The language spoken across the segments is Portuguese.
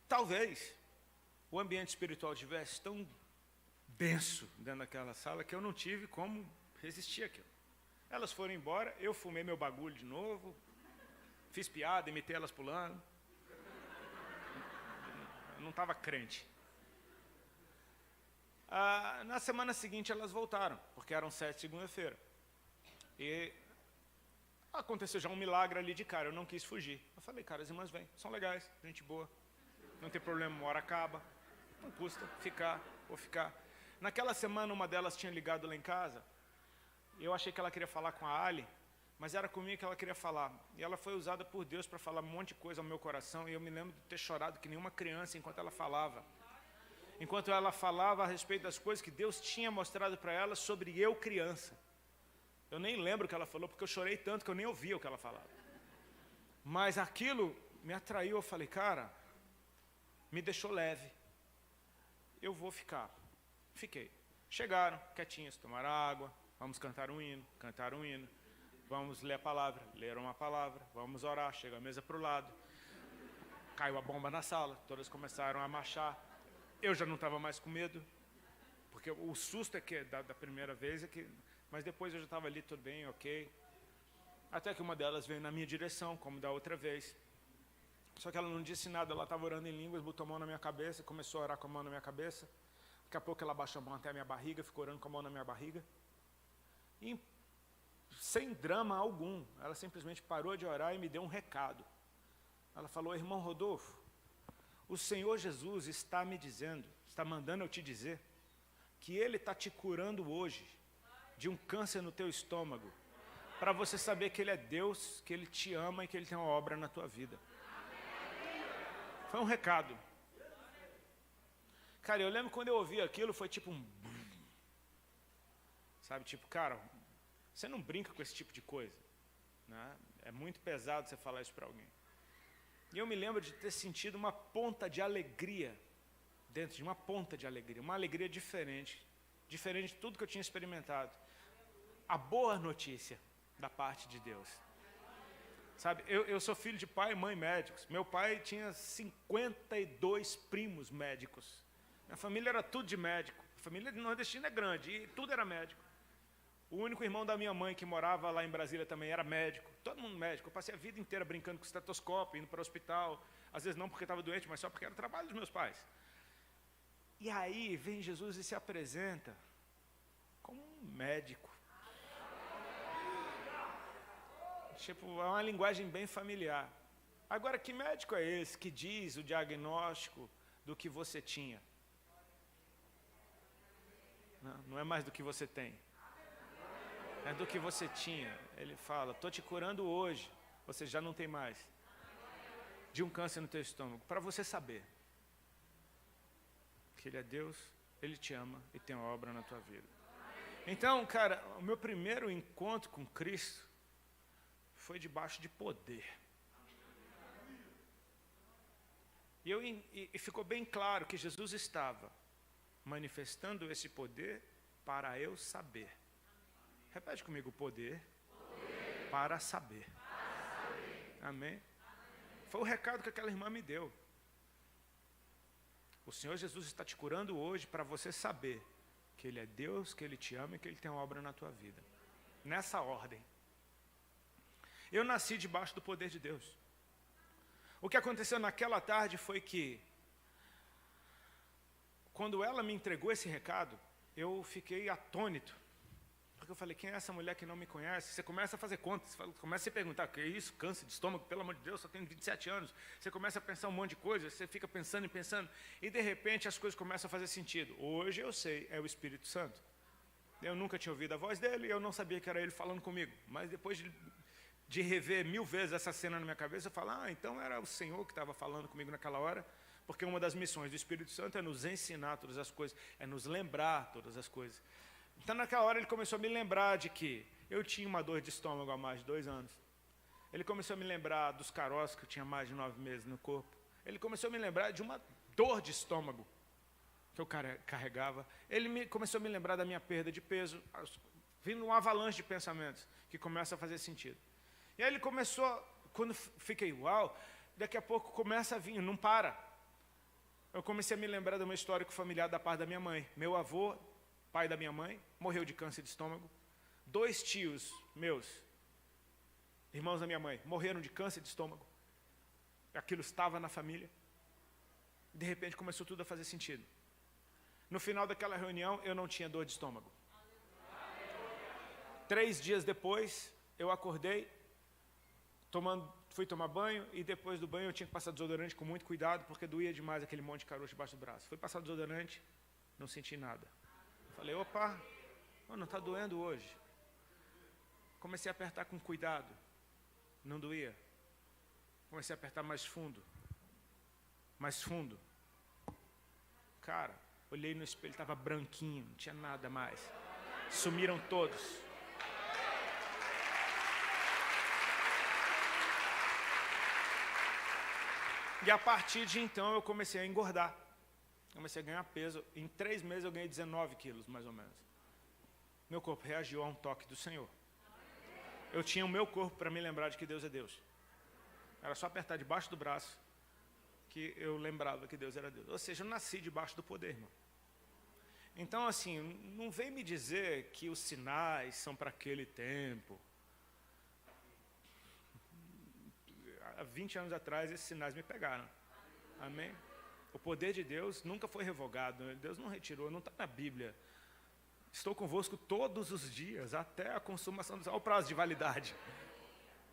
talvez o ambiente espiritual estivesse tão denso dentro daquela sala que eu não tive como resistir àquilo. Elas foram embora, eu fumei meu bagulho de novo, fiz piada, imitei elas pulando. Eu não estava crente. Na semana seguinte elas voltaram, porque eram 7 segunda-feira. E aconteceu já um milagre ali de cara, eu não quis fugir. Eu falei, cara, as irmãs vêm, são legais, gente boa, não tem problema, uma hora acaba, não custa ficar, vou ficar. Naquela semana uma delas tinha ligado lá em casa, eu achei que ela queria falar com a Ali, mas era comigo que ela queria falar. E ela foi usada por Deus para falar um monte de coisa ao meu coração, e eu me lembro de ter chorado que nenhuma criança enquanto ela falava. Enquanto ela falava a respeito das coisas que Deus tinha mostrado para ela sobre eu criança. Eu nem lembro o que ela falou, porque eu chorei tanto que eu nem ouvia o que ela falava. Mas aquilo me atraiu, eu falei, cara, me deixou leve. Eu vou ficar. Fiquei. Chegaram, quietinhas, tomaram água, vamos cantar um hino, cantaram um hino. Vamos ler a palavra, leram uma palavra, vamos orar, chega a mesa para o lado. Caiu a bomba na sala, todas começaram a marchar. Eu já não estava mais com medo, porque o susto é que da primeira vez, mas depois eu já estava ali, tudo bem, ok. Até que uma delas veio na minha direção, como da outra vez. Só que ela não disse nada, ela estava orando em línguas, botou a mão na minha cabeça, começou a orar com a mão na minha cabeça. Daqui a pouco ela baixou a mão até a minha barriga, ficou orando com a mão na minha barriga. E sem drama algum, ela simplesmente parou de orar e me deu um recado. Ela falou, irmão Rodolfo, o Senhor Jesus está me dizendo, está mandando eu te dizer, que Ele está te curando hoje de um câncer no teu estômago, para você saber que Ele é Deus, que Ele te ama e que Ele tem uma obra na tua vida. Foi um recado. Cara, eu lembro quando eu ouvi aquilo, foi tipo um... Sabe, tipo, cara, você não brinca com esse tipo de coisa, né? É muito pesado você falar isso para alguém. E eu me lembro de ter sentido uma ponta de alegria, dentro de uma ponta de alegria, uma alegria diferente de tudo que eu tinha experimentado. A boa notícia da parte de Deus. Sabe, eu sou filho de pai e mãe médicos. Meu pai tinha 52 primos médicos. Minha família era tudo de médico. A família nordestina é grande e tudo era médico. O único irmão da minha mãe que morava lá em Brasília também era médico. Todo mundo médico. Eu passei a vida inteira brincando com estetoscópio, indo para o hospital. Às vezes não porque estava doente, mas só porque era o trabalho dos meus pais. E aí vem Jesus e se apresenta como um médico. Tipo, é uma linguagem bem familiar. Agora, que médico é esse que diz o diagnóstico do que você tinha? Não é mais do que você tem. É do que você tinha. Ele fala, estou te curando hoje, você já não tem mais. De um câncer no teu estômago. Para você saber que Ele é Deus, Ele te ama e tem uma obra na tua vida. Então, cara, o meu primeiro encontro com Cristo foi debaixo de poder. E ficou bem claro que Jesus estava manifestando esse poder para eu saber. Repete comigo, poder para saber. Amém? Foi o recado que aquela irmã me deu. O Senhor Jesus está te curando hoje para você saber que Ele é Deus, que Ele te ama e que Ele tem uma obra na tua vida. Nessa ordem. Eu nasci debaixo do poder de Deus. O que aconteceu naquela tarde foi que, quando ela me entregou esse recado, eu fiquei atônito. Porque eu falei, quem é essa mulher que não me conhece? Você começa a fazer contas, você começa a se perguntar, o que é isso? Câncer de estômago, pelo amor de Deus, só tenho 27 anos. Você começa a pensar um monte de coisa, você fica pensando e pensando, e de repente as coisas começam a fazer sentido. Hoje eu sei, é o Espírito Santo. Eu nunca tinha ouvido a voz dele, eu não sabia que era ele falando comigo. Mas depois de rever 1000 vezes essa cena na minha cabeça, eu falo, então era o Senhor que estava falando comigo naquela hora, porque uma das missões do Espírito Santo é nos ensinar todas as coisas, é nos lembrar todas as coisas. Então naquela hora ele começou a me lembrar de que eu tinha uma dor de estômago há mais de 2 anos. Ele começou a me lembrar dos caroços que eu tinha mais de 9 meses no corpo. Ele começou a me lembrar de uma dor de estômago que eu carregava. Ele começou a me lembrar da minha perda de peso, vindo um avalanche de pensamentos que começa a fazer sentido. E aí ele começou, quando fiquei uau, daqui a pouco começa a vir, não para. eu comecei a me lembrar de uma história familiar da parte da minha mãe. Meu avô, pai da minha mãe, morreu de câncer de estômago. 2 tios meus, irmãos da minha mãe, morreram de câncer de estômago. Aquilo estava na família. De repente começou tudo a fazer sentido. No final daquela reunião, eu não tinha dor de estômago. 3 dias depois, eu acordei, fui tomar banho, e depois do banho eu tinha que passar desodorante com muito cuidado, porque doía demais aquele monte de caroço debaixo do braço. Fui passar desodorante, não senti nada. Falei, opa, não está doendo hoje. Comecei a apertar com cuidado, não doía. Comecei a apertar mais fundo. Mais fundo. Cara, olhei no espelho, estava branquinho, não tinha nada mais. Sumiram todos. E a partir de então eu comecei a engordar. Comecei a ganhar peso. Em 3 meses eu ganhei 19 quilos, mais ou menos. Meu corpo reagiu a um toque do Senhor. Eu tinha o meu corpo para me lembrar de que Deus é Deus. Era só apertar debaixo do braço que eu lembrava que Deus era Deus. Ou seja, eu nasci debaixo do poder, irmão. Então, assim, não vem me dizer que os sinais são para aquele tempo. Há 20 anos atrás, esses sinais me pegaram. Amém? O poder de Deus nunca foi revogado. Deus não retirou, não está na Bíblia. Estou convosco todos os dias, até a consumação do... Olha o prazo de validade.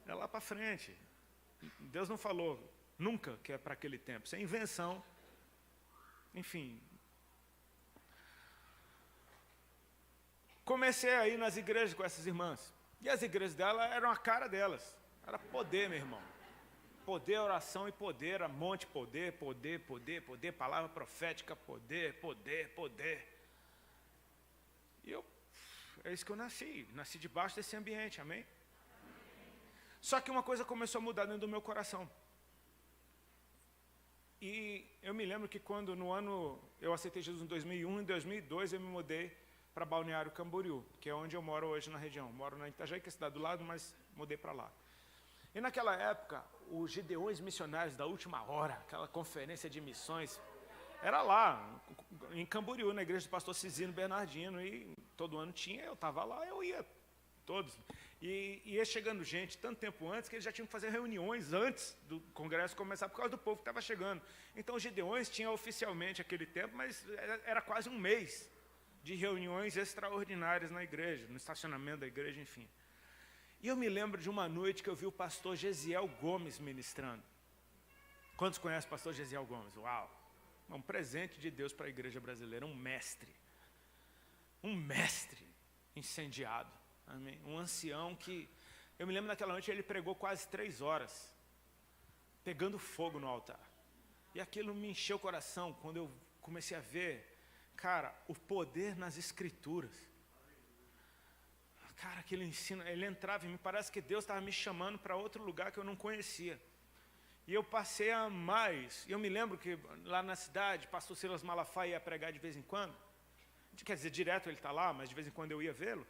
É lá para frente. Deus não falou nunca que é para aquele tempo. Isso é invenção. Enfim. Comecei a ir nas igrejas com essas irmãs. E as igrejas dela eram a cara delas. Era poder, meu irmão. Poder, oração e poder. Era monte, poder, poder, poder, poder. Palavra profética, poder, poder, poder. E é isso que eu nasci. Nasci debaixo desse ambiente, amém? Só que uma coisa começou a mudar dentro do meu coração. E eu me lembro que quando no ano, eu aceitei Jesus em 2001, em 2002 eu me mudei para Balneário Camboriú, que é onde eu moro hoje na região. Moro na Itajaí, que é a cidade do lado, mas mudei para lá. E naquela época, os Gideões Missionários da Última Hora, aquela conferência de missões, era lá, em Camboriú, na igreja do pastor Cisino Bernardino, e todo ano tinha, eu estava lá, eu ia, todos. E ia chegando gente tanto tempo antes que eles já tinham que fazer reuniões antes do congresso começar por causa do povo que estava chegando. Então os Gideões tinham oficialmente aquele tempo, mas era quase um mês de reuniões extraordinárias na igreja, no estacionamento da igreja, enfim. E eu me lembro de uma noite que eu vi o pastor Gesiel Gomes ministrando. Quantos conhecem o pastor Gesiel Gomes? Uau! Um presente de Deus para a igreja brasileira, um mestre incendiado, amém? Um ancião que, eu me lembro daquela noite, ele pregou quase 3 horas, pegando fogo no altar, e aquilo me encheu o coração, quando eu comecei a ver, cara, o poder nas escrituras, cara, aquele ensino, ele entrava e me parece que Deus estava me chamando para outro lugar que eu não conhecia. E eu passei a mais. Eu me lembro que lá na cidade, pastor Silas Malafaia ia pregar de vez em quando. Quer dizer, direto ele está lá, mas de vez em quando eu ia vê-lo.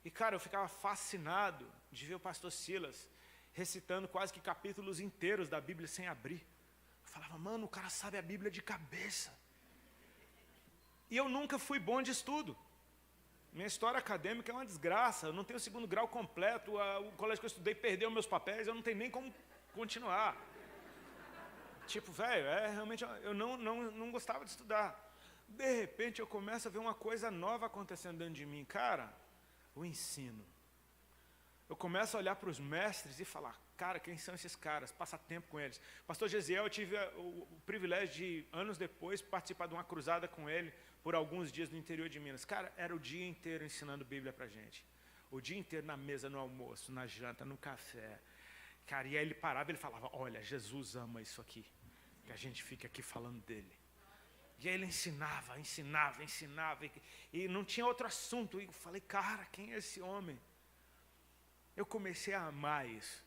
E, cara, eu ficava fascinado de ver o pastor Silas recitando quase que capítulos inteiros da Bíblia sem abrir. Eu falava, mano, o cara sabe a Bíblia de cabeça. E eu nunca fui bom de estudo. Minha história acadêmica é uma desgraça. Eu não tenho o 2º grau completo. O colégio que eu estudei perdeu meus papéis. Eu não tenho nem como continuar. Tipo, velho, realmente eu não gostava de estudar. De repente eu começo a ver uma coisa nova acontecendo dentro de mim. Cara, o ensino. Eu começo a olhar para os mestres e falar, cara, quem são esses caras? Passar tempo com eles. Pastor Gesiel, eu tive o privilégio de, anos depois, participar de uma cruzada com ele por alguns dias no interior de Minas. Cara, era o dia inteiro ensinando Bíblia pra gente. O dia inteiro na mesa, no almoço, na janta, no café. Cara, e aí ele parava e ele falava, olha, Jesus ama isso aqui. Que a gente fica aqui falando dele. E aí ele ensinava, e não tinha outro assunto. E eu falei, cara, quem é esse homem? Eu comecei a amar isso.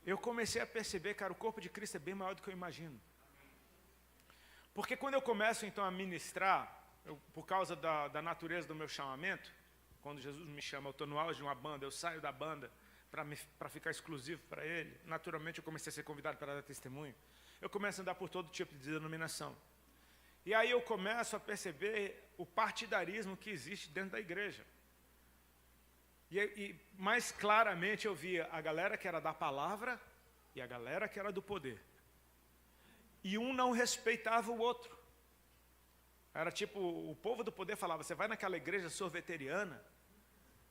Eu comecei a perceber, cara, o corpo de Cristo é bem maior do que eu imagino. Porque quando eu começo então a ministrar, por causa da natureza do meu chamamento, quando Jesus me chama, eu estou no auge de uma banda, eu saio da banda para ficar exclusivo para Ele. Naturalmente eu comecei a ser convidado para dar testemunho. eu começo a andar por todo tipo de denominação. E aí eu começo a perceber o partidarismo que existe dentro da igreja. E mais claramente eu via a galera que era da palavra e a galera que era do poder. E um não respeitava o outro. Era tipo, o povo do poder falava, você vai naquela igreja sorveteriana,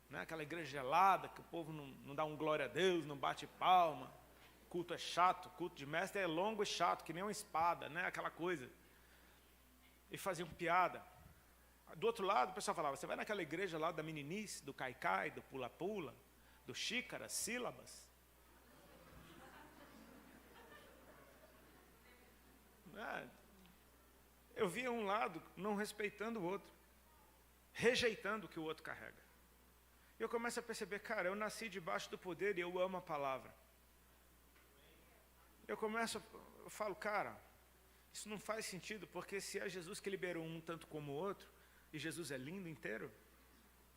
né, aquela igreja gelada, que o povo não dá um glória a Deus, não bate palma, culto é chato, culto de mestre é longo e chato, que nem uma espada, né, aquela coisa. E faziam piada. Do outro lado, o pessoal falava, você vai naquela igreja lá da meninice, do caicai, do pula-pula, do xícara, sílabas. Eu via um lado não respeitando o outro, rejeitando o que o outro carrega. E eu começo a perceber, cara, eu nasci debaixo do poder e eu amo a palavra. Eu falo, cara, isso não faz sentido, porque se é Jesus que liberou um tanto como o outro, e Jesus é lindo inteiro,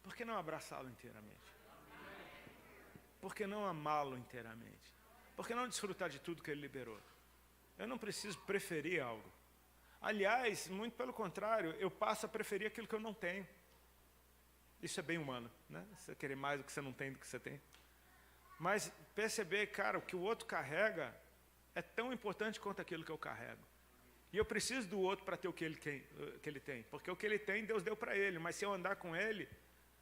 por que não abraçá-lo inteiramente? Por que não amá-lo inteiramente? Por que não desfrutar de tudo que ele liberou? Eu não preciso preferir algo. Aliás, muito pelo contrário, eu passo a preferir aquilo que eu não tenho. Isso é bem humano, né? Você querer mais do que você não tem do que você tem. Mas perceber, cara, o que o outro carrega é tão importante quanto aquilo que eu carrego. E eu preciso do outro para ter o que ele tem. Porque o que ele tem, Deus deu para ele. Mas se eu andar com ele,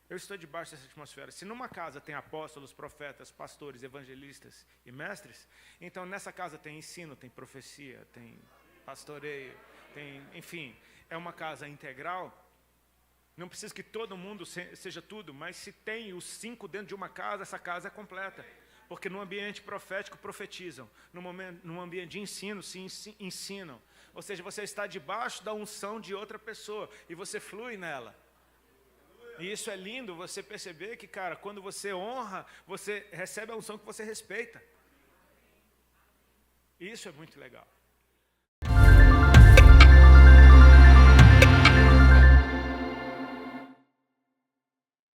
eu estou debaixo dessa atmosfera. Se numa casa tem apóstolos, profetas, pastores, evangelistas e mestres, então nessa casa tem ensino, tem profecia, tem pastoreio, enfim, é uma casa integral. Não precisa que todo mundo seja tudo, mas se tem os 5 dentro de uma casa, essa casa é completa. Porque no ambiente profético profetizam, no ambiente de ensino se ensinam. Ou seja, você está debaixo da unção de outra pessoa e você flui nela. E isso é lindo, você perceber que, cara, quando você honra, você recebe a unção que você respeita. E isso é muito legal.